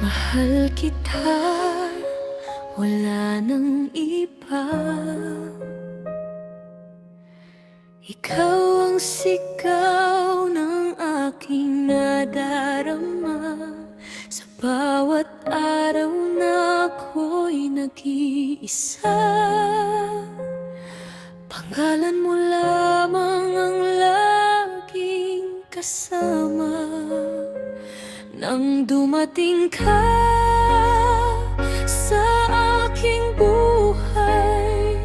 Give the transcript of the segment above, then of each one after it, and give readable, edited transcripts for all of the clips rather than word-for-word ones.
Mahal kita, wala nang iba. Ikaw ang sigaw ng aking nadarama. Sa bawat araw na ako'y nag-iisa, pangalan mo lamang ang laging kasama. Nang dumating ka sa aking buhay,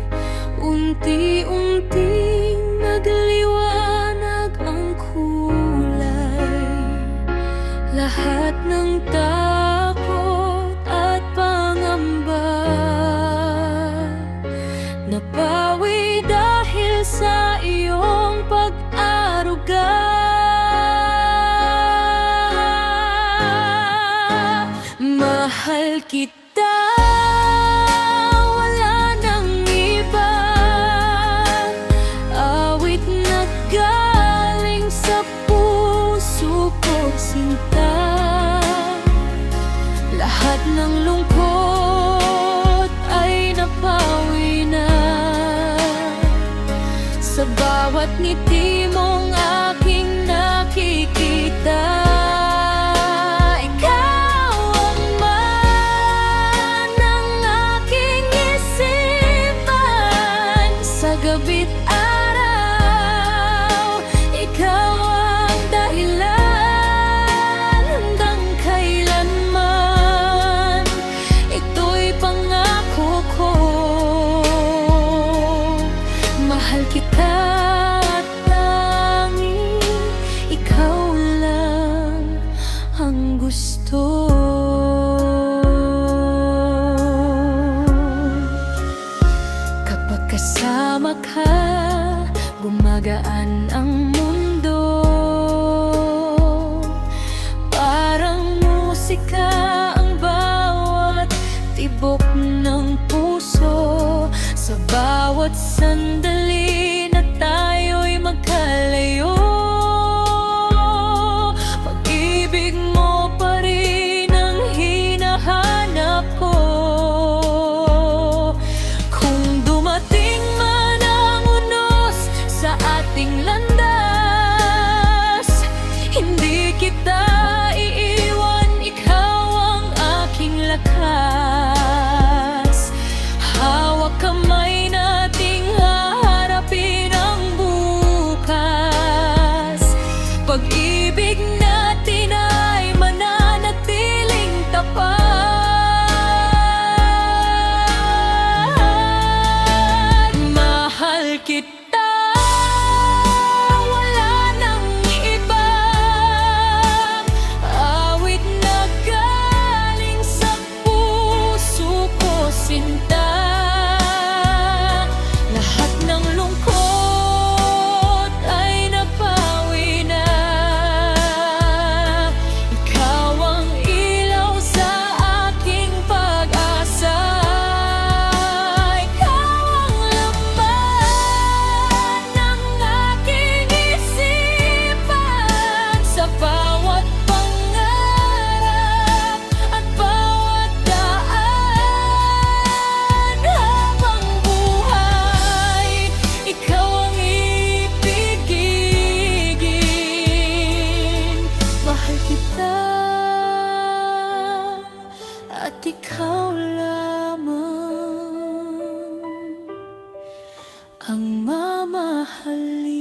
unti-unting nagliwanag ang kulay. Lahat ng takot at pangamba napawi dahil sa iyong pag-aruga. Mahal kita, wala nang iba. Awit na galing sa puso ko, sinta. Lahat ng lungkot ay napawi na sa bawat ngiti mong aking nakikita. Gabit araw, ikaw ang dahilan. Hanggang kailanman, ito'y pangako ko. Mahal kita at tanging ikaw lang ang gusto. Kasama ka, gumagaan ang mundo. Parang musika ang bawat tibok ng puso. Sa bawat sandali na tayo'y magkalayo, pag-ibig mo pa rin ang hinahanap ko. Landas, hindi kita iiwan, ikaw ang aking lakas. Hawak kamay nating haharapin ang bukas. Pag-ibig natin ay mananatiling tapat. Mahal kita, sinta. Lahat ng lungkot ay napawi na. Ikaw ang ilaw sa aking pag-asa. Ikaw ang laman ng aking isipan. Sa bawat pangarap at bawat daan, at ikaw lamang ang mamahalin.